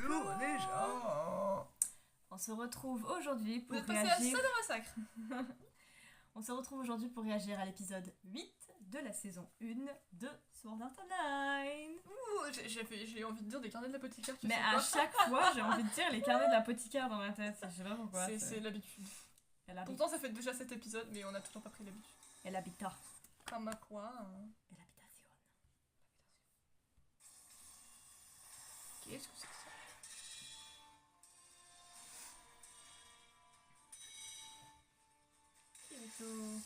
Coucou les gens. On se retrouve aujourd'hui pour Vous êtes passé à réagir. ça de massacre. On se retrouve aujourd'hui pour réagir à l'épisode 8 de la saison 1 de Sword Art Online. Ouh, j'ai envie de dire des carnets de l'apothicaire, tu Mais sais à quoi. chaque fois, j'ai envie de dire les carnets de l'apothicaire dans ma tête. Je sais pas pourquoi. C'est l'habitude. Elle habite. Pourtant, ça fait déjà 7 épisodes, mais on a toujours pas pris l'habitude. Elle habita. Comme à quoi Elle habitation. Qu'est-ce que c'est que ça? Kirito.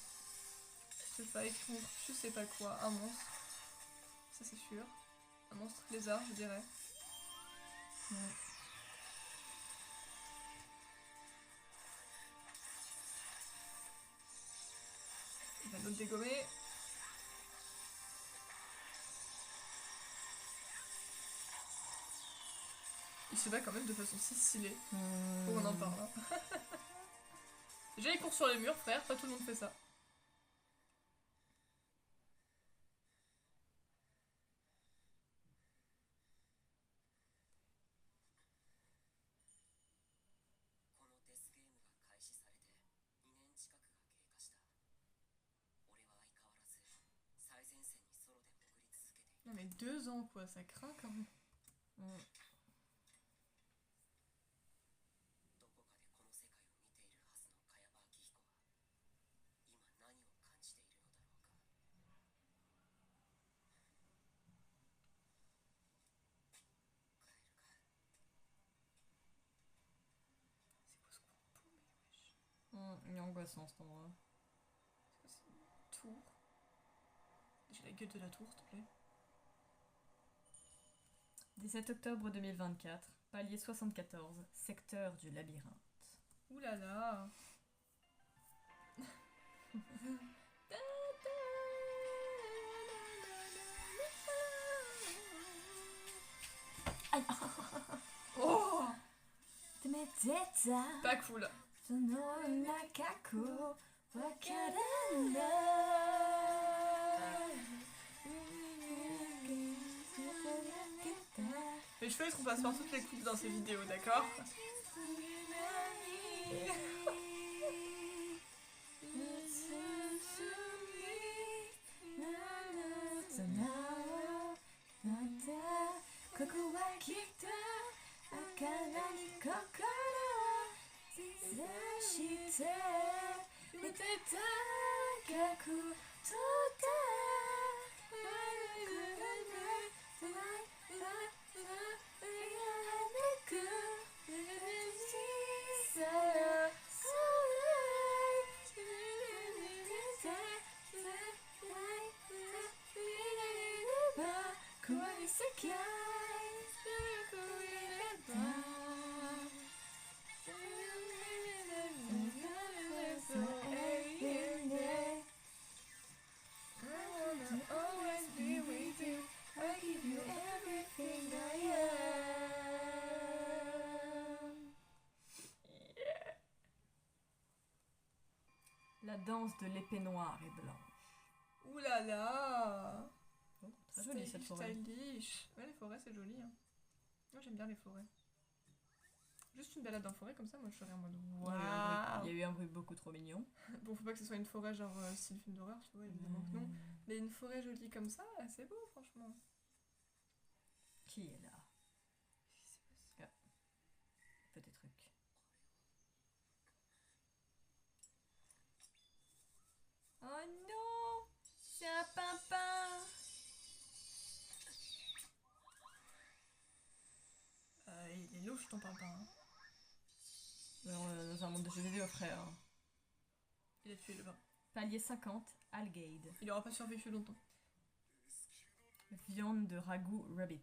Je sais pas, étour, je sais pas quoi. Un monstre. Ça, c'est sûr. Un monstre lézard, je dirais. Ouais. Il va nous dégommer. Il se bat quand même de façon si stylée. Faut qu'on en parle. Hein. Déjà, il court sur les murs, frère. Pas tout le monde fait ça. Non mais 2 ans quoi, ça craint quand même. Il est angoissant cet endroit. C'est une tour. J'ai la gueule de la tour, s'il te plaît. 17 octobre 2024, palier 74, secteur du labyrinthe. Ouh là là. Aïe. Oh, pas cool. Mes cheveux ils seront pas sur toutes les coupes dans ces vidéos, d'accord? La danse de l'épée noire et blanche. Ouh là là. Oh, très jolie cette forêt. Stylish. Ouais, les forêts c'est joli. Hein. Moi j'aime bien les forêts. Juste une balade en forêt comme ça, moi je serais en mode waouh. Il y a eu un bruit beaucoup trop mignon. Bon, faut pas que ce soit une forêt genre style film d'horreur, tu vois, évidemment que non. Mais une forêt jolie comme ça, c'est beau franchement. Qui est là? Qu'est-ce qui s'est passé? Petit truc. Oh non! C'est un pimpin! Il est louche ton pimpin. Hein. Dans un monde de jeux vidéo, frère. Il a tué le vin. Palier 50, Algade. Il aura pas survécu longtemps. Viande de ragoût rabbit.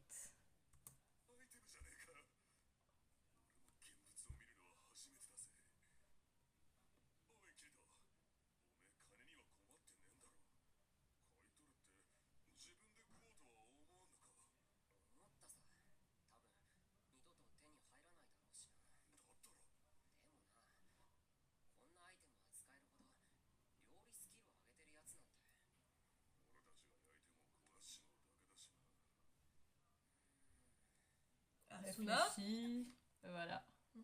Asuna. réfléchit. Voilà. Oh,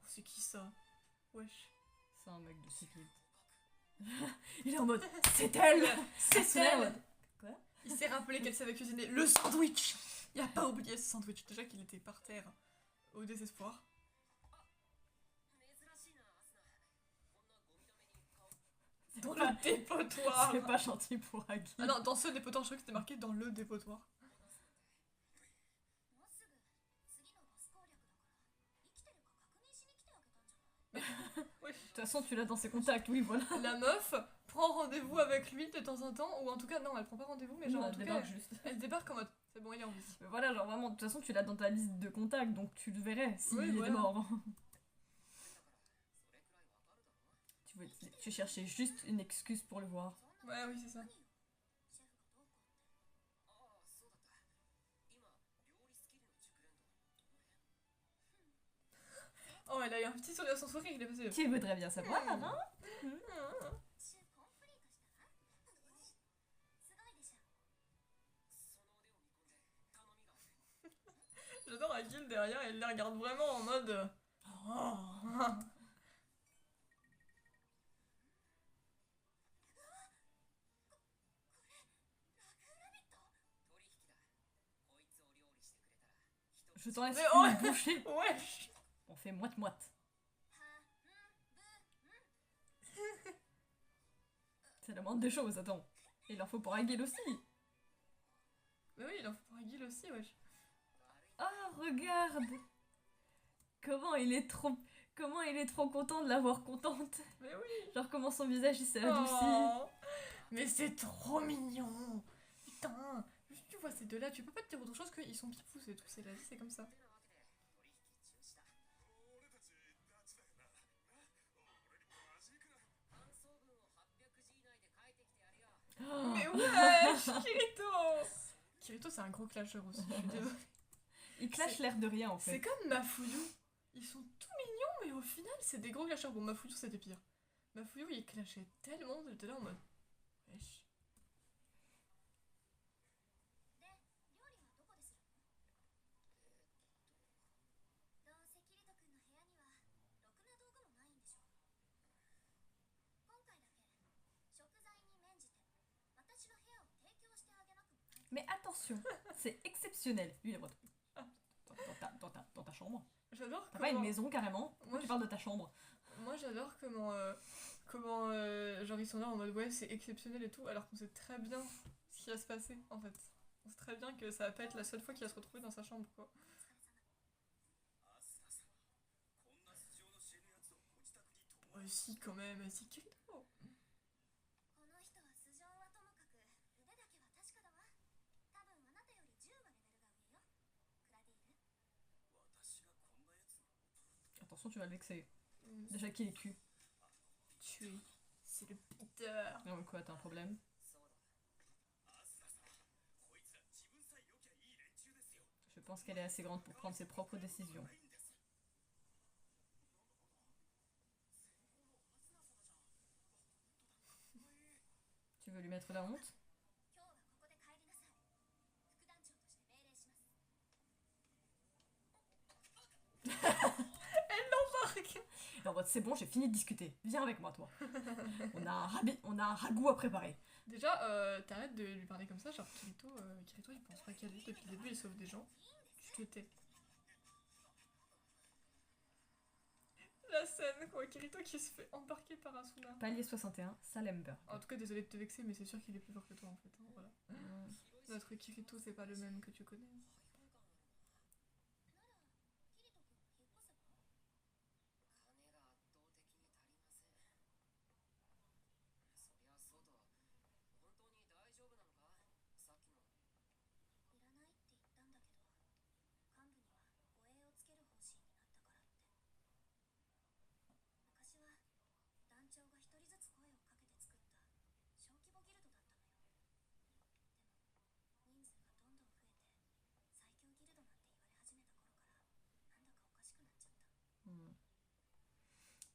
c'est qui ça? Wesh. C'est un mec de Secret. Il est en mode c'est elle. C'est Asuna est en elle. mode, quoi? Il s'est rappelé qu'elle savait cuisiner le sandwich. Il a pas oublié ce sandwich. Déjà qu'il était par terre au désespoir. Dans pas- le dépotoir. C'est pas gentil pour Agi. Ah non, dans ce dépotoir, je crois que c'était marqué dans le dépotoir. De toute façon, tu l'as dans ses contacts, oui, voilà. La meuf prend rendez-vous avec lui de temps en temps, ou en tout cas, non, elle prend pas rendez-vous, mais genre en Elle tout cas, débarque juste. elle débarque en mode c'est bon, il est en vie. Mais voilà, genre vraiment, de toute façon, tu l'as dans ta liste de contacts, donc tu le verrais s'il Oui, était voilà. mort. Tu cherchais juste une excuse pour le voir. Ouais, oui, c'est ça. Oh, elle a eu un petit sourire, son sourire, il est passé. Qui voudrait bien savoir, hein? J'adore Agil derrière, elle les regarde vraiment en mode. Oh. Je t'en laisse Mais une ouais. bouchée. Wesh. On fait moite-moite. C'est la moindre des choses, attends. Il en faut pour Agil aussi. Mais oui, il en faut pour Agil aussi, wesh. Ah, regarde. Comment il est trop content de la voir contente. Mais oui. Genre comment son visage il s'est adouci. Oh. Mais c'est trop mignon. Putain. Juste, tu vois ces deux-là, tu peux pas te dire autre chose qu'ils sont pipous, c'est tout. C'est la vie, c'est comme ça. Oh. Mais wesh, Kirito. Kirito, c'est un gros clasher aussi, je suis désolée. Il clash l'air de rien en C'est fait. comme Mafuyu. Ils sont tout mignons, mais au final, c'est des gros clashers. Bon, Mafuyu, c'était pire. Mafuyu, il clashait tellement, j'étais là en mode. Wesh. Mais attention, c'est exceptionnel. Lui il est en mode, dans ta chambre. J'adore T'as pas une comment. maison carrément. Moi, Moi tu parles de ta chambre. Moi, j'adore comment genre, ils sont là en mode ouais, c'est exceptionnel et tout, alors qu'on sait très bien ce qui va se passer en fait. On sait très bien que ça va pas être la seule fois qu'il va se retrouver dans sa chambre, quoi. Ouais, si, quand même, si, Kirito. Attention, tu vas le vexer. Mm. Déjà qu'il est cul. Tuer. C'est le Peter. Non mais quoi, t'as un problème? Je pense qu'elle est assez grande pour prendre ses propres décisions. Tu veux lui mettre la honte? Et en mode, c'est bon, j'ai fini de discuter. Viens avec moi, toi. On a un ragoût à préparer. Déjà, t'arrêtes de lui parler comme ça, genre Kirito, il pense pas qu'à lui depuis le début, il sauve des gens. Tu te tais. La scène, quoi, Kirito qui se fait embarquer par Asuna. Palier 61, Salemberg. En tout cas, désolé de te vexer, mais c'est sûr qu'il est plus fort que toi en fait. Hein, voilà. Notre Kirito, c'est pas le même que tu connais.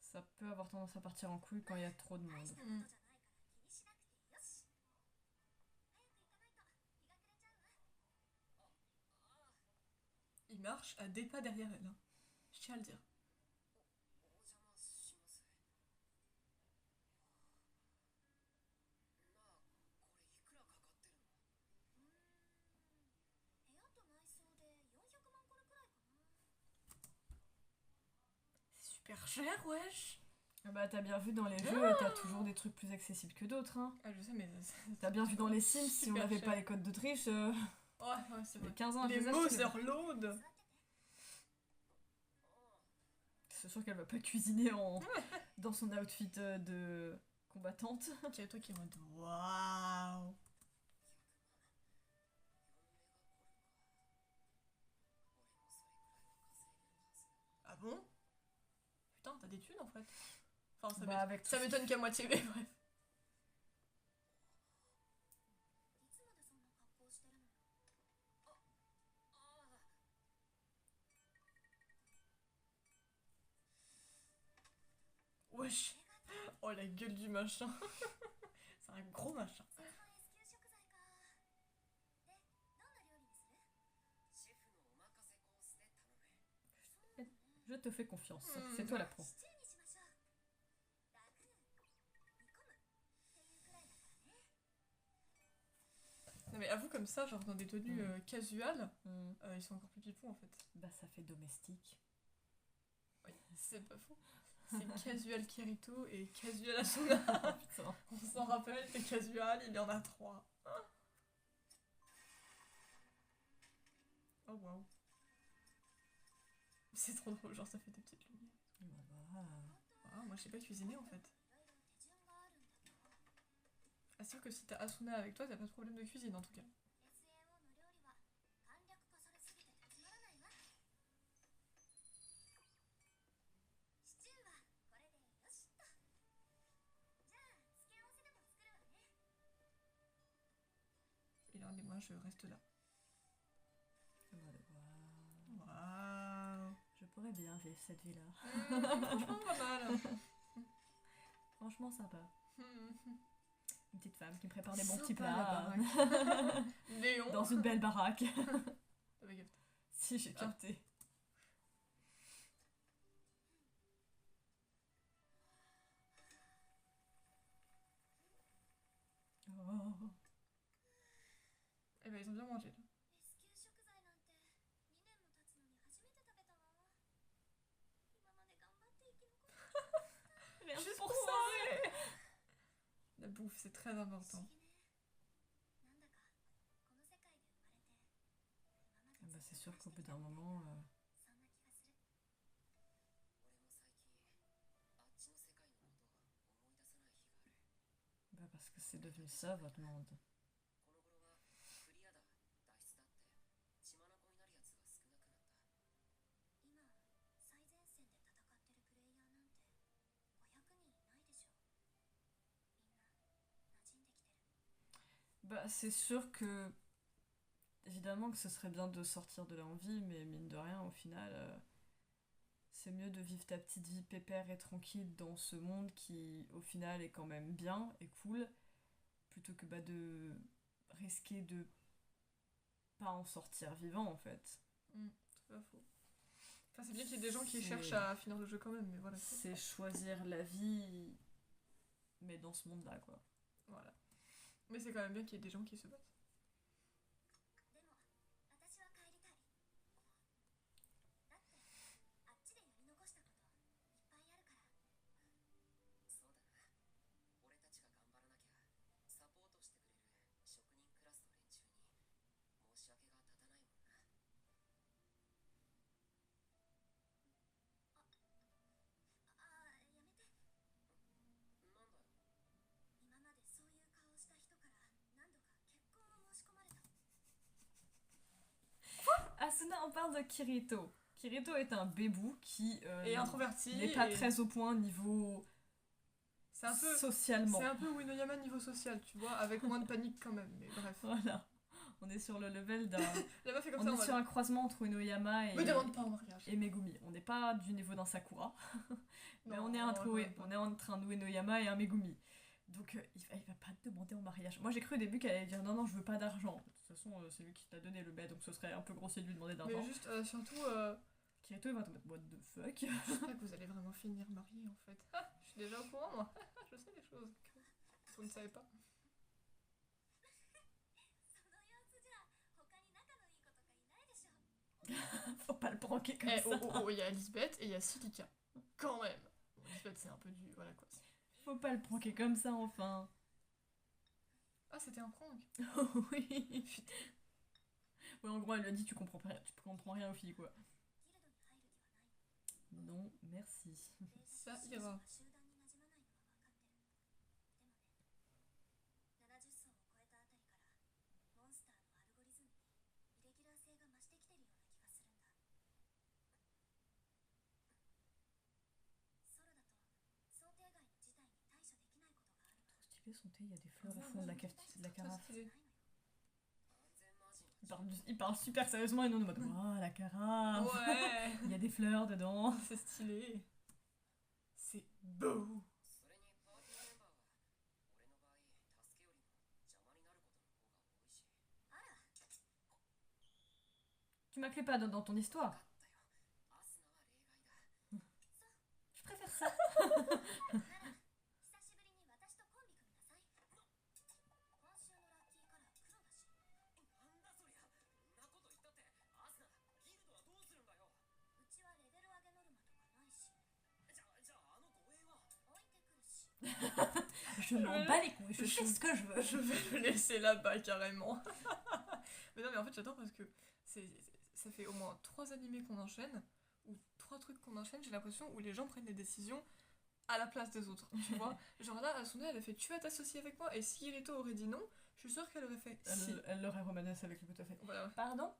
Ça peut avoir tendance à partir en couille quand il y a trop de monde. Mm. il marche à des pas derrière elle. Hein. Je tiens à le dire. お邪魔します。なあ、これいくらかかってるの？部屋と内装で400万コルくらいかな。 C'est super cher, wesh. Ah bah t'as bien vu dans les jeux, t'as toujours des trucs plus accessibles que d'autres. Hein. Ah, je sais, mais... T'as bien vu dans les Sims, si on Super n'avait cher. pas les codes d'Autriche, Ouais, c'est les vrai. 15 ans à Les les mots acheter, mais- Motherlode. C'est sûr qu'elle va pas cuisiner dans son outfit de combattante. Ok, toi qui es en mode waouh. 100万。俺もそれくらいは稼いでるはずだ。 Ah bon? Putain, t'as des thunes en fait. Enfin, ça Bah, m'étonne- avec tout ça ce m'étonne qu'à moitié, mais bref. いつまでそんな格好してるのよ。ああ。 Wesh. Oh la gueule du machin. C'est un gros machin. 通販 S 級食材か。で、どんな料理にする？シェフのお任せコースで頼む。 Je te fais confiance, c'est toi la pro. シチューにしましょう。ラグー、煮込むっていうくらいだからね。 Non mais avoue comme ça, genre dans des tenues casuales, Hmm. ils sont encore plus pipons en fait. Bah ça fait domestique. Oui, c'est pas faux. C'est casual Kirito et casual Asuna. Putain. On s'en rappelle que casual, il y en a 3. Oh waouh. C'est trop drôle, genre ça fait des petites lumières. Bah, Ah, moi je sais pas cuisiner en fait. いろいろ手順があるんだと。 Assure que si t'as Asuna avec toi, t'as pas de problème de cuisine en tout cas. SAO の料理は簡略化されすぎて手つまらないわ。シチューはこれでよしっと。じゃあ付け合わせでも作るわね。 Et là, mais moi je reste là. Waouh. Waouh. Je pourrais bien vivre cette vie-là. Franchement pas mal. Franchement sympa. Une petite femme qui me prépare des bons Sympa, petits la plats baraque. Léon. dans une belle baraque. T'avais capté. Si j'ai capté. Oh. Eh ben ils ont bien mangé là. S 級食材なんて2年も経つのに初めて食べたわ。今まで頑張って生き残って。 Rien Juste pour pour ça. La bouffe, c'est très 不 important. 思議ね。なんだかこの世界で生まれて今まで Ah ず bah っと c'est sûr 探 qu'au して bout た d'un moment, そんな気がする。俺も最近あっちの世界のことを思い出さない日がある。 bah parce que c'est devenu ça votre monde. この頃はクリアだ、脱出だって血眼になるやつが少なくなった。今最前線で戦ってるプレイヤーなんて500人いないでしょ。みんな馴染んできてる。 Bah c'est sûr que évidemment que ce serait bien de sortir de là en vie, mais mine de rien au final c'est mieux de vivre ta petite vie pépère et tranquille dans ce monde qui au final est quand même bien et cool plutôt que bah, de risquer de pas en sortir vivant en fait. C'est pas faux. Enfin, c'est bien qu'il y ait des gens qui C'est- cherchent à finir le jeu quand même, mais voilà. C'est choisir la vie mais dans ce monde là quoi. Voilà. Mais c'est quand même bien qu'il y ait des gens qui se battent. でも私は帰りたい。だってあっちでやり残したこといっぱいあるから。そうだな。俺たちが頑張らなきゃサポートしてくれる職人クラスの連中に申し訳が立たないもんな。ああ、やめて。なんだよ。今までそういう顔をした人から何度か結婚を申し込まれた。 Asuna, on parle de Kirito. Kirito est un bébou qui Et introverti. n'est pas et- très au point niveau C'est un peu. socialement. C'est un peu Winoyama niveau social, tu vois, avec moins de panique quand même, mais bref. Voilà. On est sur le level d'un. La meuf est comme On ça en est mode. sur un croisement entre Uenoyama Me demande pas en mariage. et Megumi. On n'est pas du niveau d'un Sakura, mais Non, on est entre quand même pas. un Uenoyama et un Megumi. Donc il va pas te demander en mariage. Moi j'ai cru au début qu'elle allait dire non, non, je veux pas d'argent. De toute façon, c'est lui qui t'a donné le bail, donc ce serait un peu grossier de lui demander d'argent. Mais juste, surtout, Kirito il va te mettre what the fuck. j'espère que vous allez vraiment finir mariés en fait. Ah, je suis déjà au courant moi. Je sais les choses que vous ne savez pas. その様子じゃ他に仲のいい子とかいないでしょ。 Faut pas le pranker comme Eh, ça. oh, oh, oh, il y a Lisbeth et il y a Silica. Quand même. Bon, Lisbeth, c'est un peu du. Voilà quoi. Faut pas le pranker comme ça enfin. Ah, c'était un prank. Oh oui. Ouais, en gros elle lui a dit tu comprends rien aux filles quoi. ギルドに入る気はないの。 Non, merci. Ça ira. 集団に馴染まないのは分かってる。でもね、70層を超えたあたりからモンスターのアルゴリズムにイレギュラー性が増してきてるような気がするんだ。ソロだと想定外の事態に対処できないことがあるから。 Stylé son thé, il y a des fleurs au fond de la carafe. Stylé. 安全マージンは Il parle super sérieusement et non en mode oh la carafe. Ouais. Il y a des fleurs dedans. C'est stylé. C'est beau. それにパーティーメンバーは俺の場合助けよりも邪魔になることの方が多いし。あら、 Tu m'inclus pas dans ton 分 histoire. かったよ。アスナは例外だ。 Je préfère ça. なら久しぶりに私とコンビ組みなさい。今週のラッキーカラー黒だし。なんだそりゃ。んなこと言ったってアスナギルドはどうするんだよ。うちはレベル上げノルマとかないし、じゃああの護衛は。置いてくるし。 Je m'en bats les couilles, je fais ce que je veux. Je vais le laisser là-bas carrément. Mais non, mais en fait, j'adore parce que ça fait au moins 3 animés qu'on enchaîne, ou 3 trucs qu'on enchaîne, j'ai l'impression, où les gens prennent des décisions à la place des autres. Tu vois? Genre là, Asuna, elle a fait tu vas t'associer avec moi, et si Kirito aurait dit non, je suis sûre qu'elle aurait fait si. Elle l'aurait romanesque avec le couteau fait. Voilà. Pardon?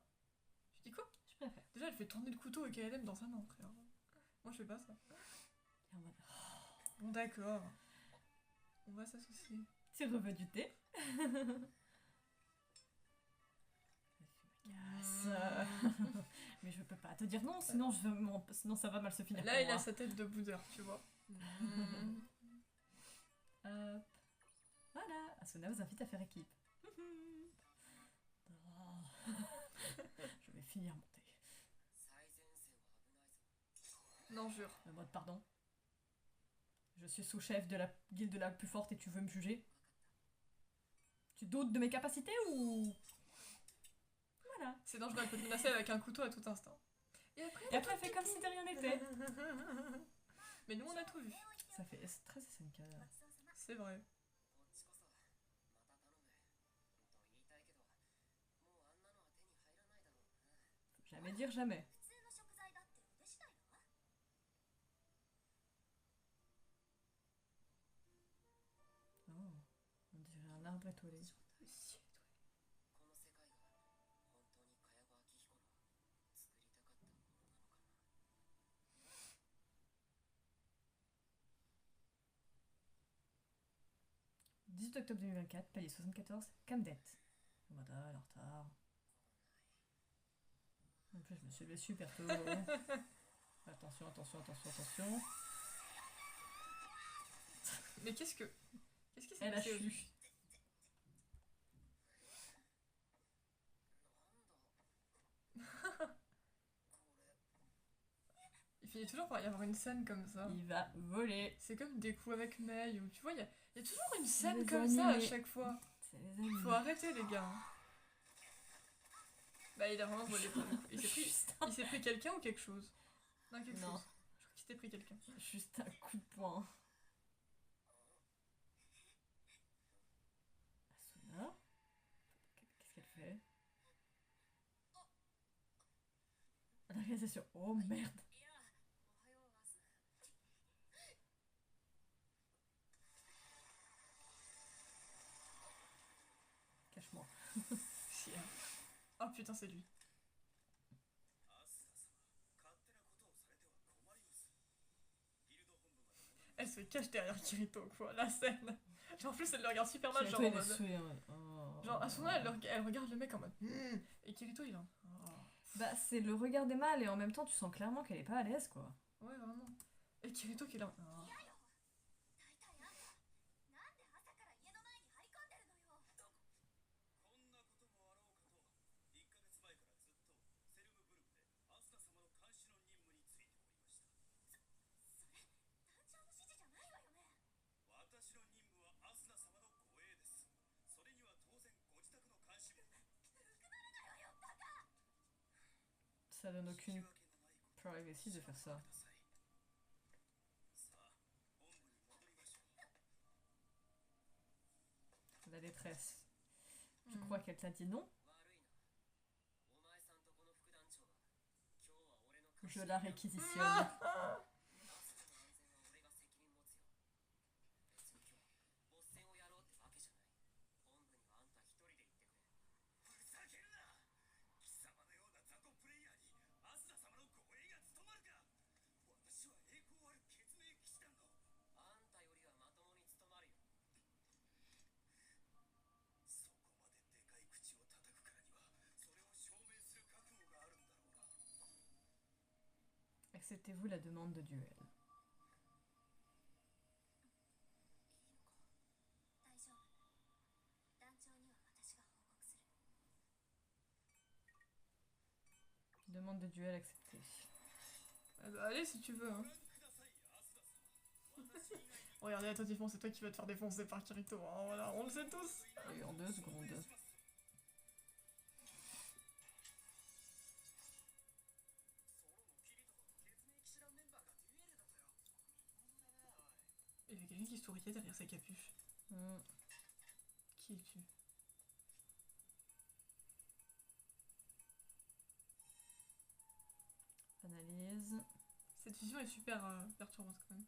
Je dis quoi? Je préfère. Déjà, elle fait tourner le couteau et KLM dans sa main, frère. Moi, je fais pas ça. Et en mode, Bon, d'accord. On va s'associer. tu reveux du thé? Mais je peux pas te dire non, sinon, sinon ça va mal se finir. Là, pour il a moi. sa tête de boudeur, tu vois. Hop. Voilà, Asuna vous invite à faire équipe. Oh. Je vais finir mon thé. 最前線は危ないぞ。 Non, jure. En mode pardon. Je suis sous-chef de la guilde la plus forte et tu veux me juger? Tu doutes de mes capacités ou... Voilà. C'est dangereux, elle peut te menacer avec un couteau à tout instant. Et après, Et après elle fait comme si de rien n'était. Mais nous, on a tout vu. Ça fait c'est très SNK. ごちそうさま。 C'est vrai. こっちこそまた頼むと言いたいけどもうあんなのは手に入らないだろうな。 Jamais dire jamais. 普通の食材だって腕次第だわ。 Oh, on dirait un arbre étoilé. この世界が本当に茅場明彦の作りたかったものなのかな。 18 octobre 2024, palier 74, Camdet. Oh bah là, elle est en retard. En plus, je me suis levée super tôt. Attention, attention, attention, attention. Mais qu'est-ce qui s'est Elle a passé chu. aujourd'hui? Il finit toujours par y avoir une scène comme ça. Il va voler. C'est comme des coups avec Mei, ou tu vois, il y a toujours une scène Les comme ça à animés. chaque fois. C'est les amis. Faut arrêter, les gars. Bah, il a vraiment volé pour le coup. Juste Il s'est pris quelqu'un ou quelque chose? Non, quelque Non. chose. Je crois qu'il s'était pris quelqu'un. Juste un coup de poing. Asuna? Qu'est-ce qu'elle fait? La réalisation. Oh merde. いやおはようアスナ。 Cache-moi. Chien. Oh putain, c'est lui. アスナ様勝手なことをされては困りますギルド本部まで Elle se cache derrière Kirito, quoi, la scène. Genre, en plus, elle le regarde super mal, Kirito, genre en il est mode. saoulé en mode, oh. Genre, à son moment, elle regarde le mec en mode. Et Kirito, il est en. Oh. Bah, c'est le regard des mâles et en même temps, tu sens clairement qu'elle est pas à l'aise, quoi. Ouais, vraiment. Et Kirito qui est là. Oh. 大体あんたなんで朝 Ça donne aucune privacy de faire ça. La détresse. Tu crois qu'elle t'a dit non? 悪いな。お前さんとこの副団長は今日は俺の Je la réquisitionne. アスカの安全は俺が責任持つよ。別に今日ボッセンをやろうってわけじゃない。本部にはあんた一人で行ってくれ。ふざけるな。貴様のような雑魚プレイヤーにアスラ様の護衛が務まるか。 Acceptez-vous la demande de duel? 大丈夫。団長には私が報告する。 Demande de duel acceptée. Ah bah allez si tu veux. Hein. Regardez attentivement, c'est toi qui vas te faire défoncer par Kirito. Hein, voilà, on le sait tous. Et en 2 secondes. Il y avait quelqu'un qui souriait derrière sa capuche. Hmm. Qui es-tu? Analyse. Cette vision est super perturbante quand même.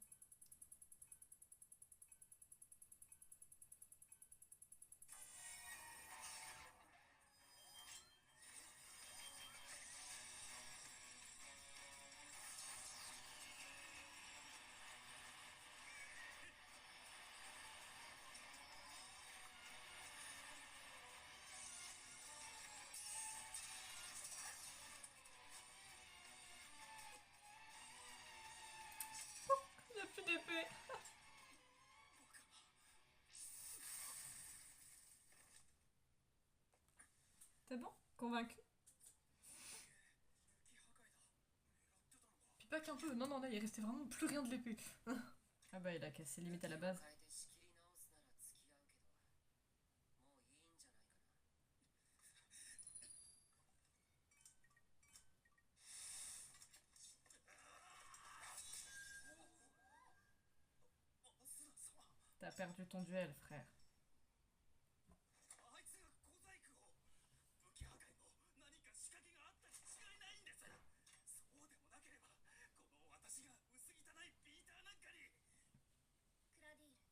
Il n'y a plus d'épée. T'es bon? Convaincu? Puis pas qu'un peu. Non, non, là, il restait vraiment plus rien de l'épée. Ah bah il a cassé limite à la base. 変えて仕切り直すなら付き合うけど、もういいんじゃないかな。T'as perdu ton duel, frère. あいつが小細工を武器破壊も何か仕掛けがあったに違いないんです。そうでもなければこの私が薄汚いビーターなんかに。クラディール、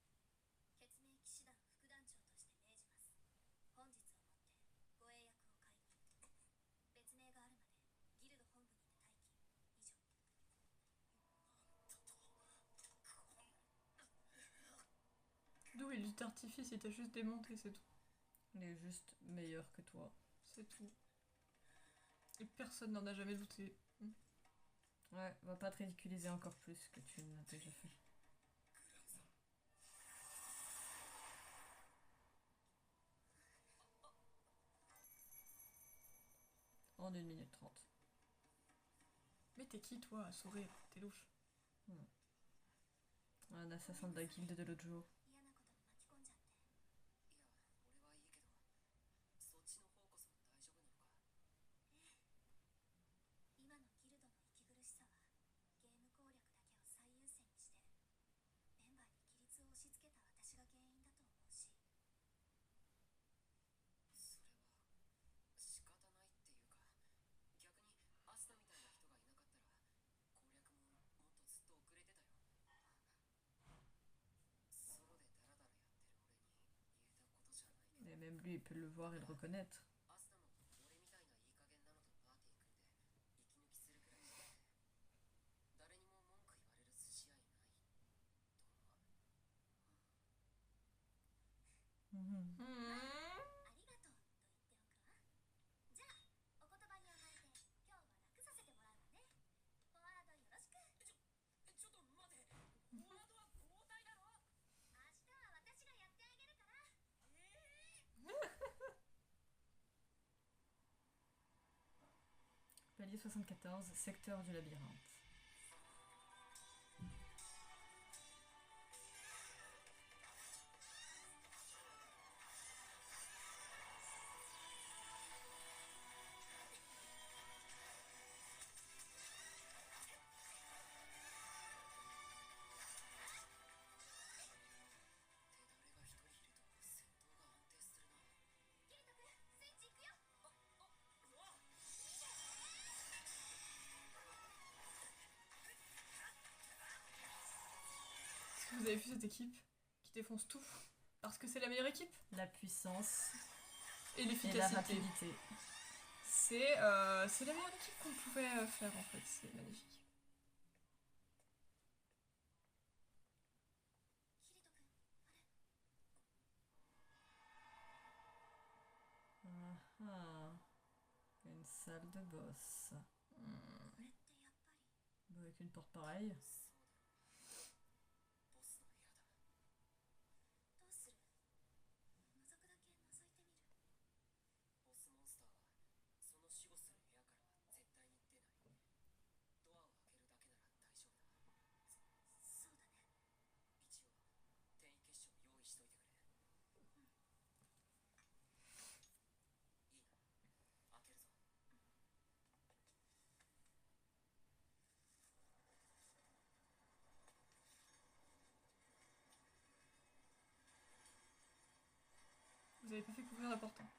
血明騎士団副団長として命じます。本日をもって護衛役を解任。別名があるまでギルド本部にて待機。以上。 D'où il lutte artifice, il t'a juste démonté, c'est tout. Il est juste meilleur que toi. C'est tout. Et personne n'en a jamais douté. Ouais, va pas te ridiculiser encore plus que tu ne l'as déjà fait. En 1 minute 30. Mais t'es qui toi à sourire? T'es louche. Un assassin de la guilde de l'autre jour. 嫌なことに巻き込んじゃって。いや、俺はいいけど、そっちの方こそ大丈夫なのか。今のギルドの息苦しさはゲーム攻略だけを最優先にしてメンバーに規律を押し付けた私が原因だと思うし。それは仕方ないっていうか、逆にアスナみたいな人がいなかったら攻略ももっとずっと遅れてたよ。ソロでダラダラやってる俺に言えたことじゃないけど、 Et même lui, il peut le voir et le reconnaître. アスナも俺みたいないい加減なのとパーティー組んで息抜きするくらいして誰にも文句言われる筋合いないと思う。Mhm. ありがとうと言っておくわ。じゃあお言葉に甘えて今日は楽させてもらうわね。フォワードよろしく。ちょっと待て、フォワードは交代だろ。明日は私がやってあげるから。 Palier 74, secteur du labyrinthe. avez vu cette équipe qui défonce tout parce que c'est la meilleure équipe La puissance et et la l'efficacité. rapidité. C'est la meilleure équipe qu'on pouvait faire en fait, c'est magnifique. キリト君、あれ Ah, une salle de boss. うんこれってやっぱり Bah, avec une porte pareille. ボスの部屋だ。どうする？覗くだけ覗いてみる。ボスモンスターはその守護する部屋からは絶対に出ない。ドアを開けるだけなら大丈夫だ。そうだね。一応転移結晶を用意しといてくれ。いいな、開けるぞ。Vous avez pas fait couvrir la porte. Hein.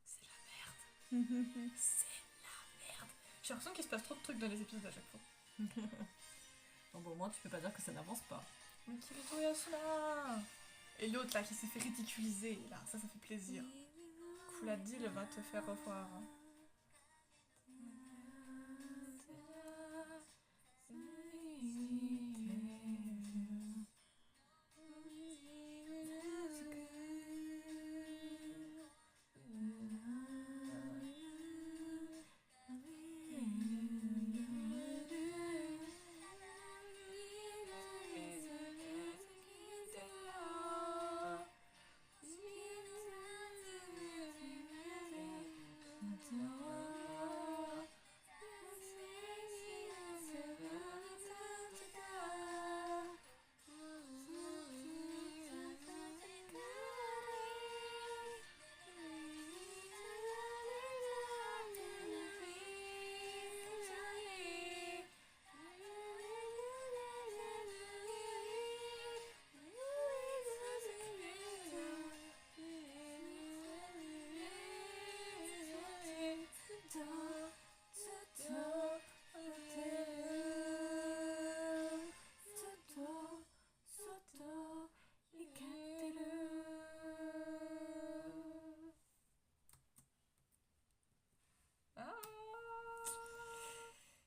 C'est la merde. J'ai l'impression qu'il se passe trop de trucs dans les épisodes à chaque fois. Bon, bah, au moins, tu peux pas dire que ça n'avance pas. Mais Kirito Yasuna. Et l'autre là qui s'est fait ridiculiser, là, ça fait plaisir. Kouladil va te faire revoir.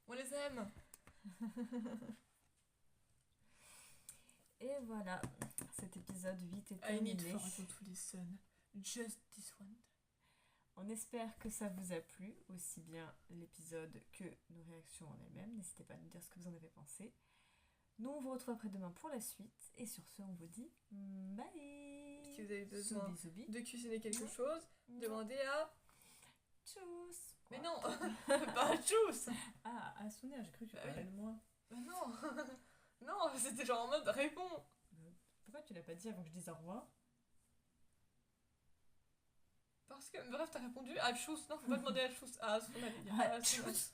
On les aime. Et voilà, cet épisode 8 est I need terminé. for you to listen. Just this one. On espère que ça vous a plu, aussi bien l'épisode que nos réactions en elles-mêmes. N'hésitez pas à nous dire ce que vous en avez pensé. Nous, on vous retrouve après-demain pour la suite. Et sur ce, on vous dit bye. Si vous avez besoin Zoubi, zoubi. de cuisiner quelque chose, demandez à... Tchuss. Mais Quoi non, pas Juice. Ah, Asuna, j'ai cru que tu Bah parlais oui. de moi. Mais non. Non, c'était genre en mode réponds. Pourquoi tu l'as pas dit avant que je dise au revoir? Parce que, bref, t'as répondu à Juice. Non, faut pas demander à Juice. À Asuna. Ah, À Asuna. tchuss.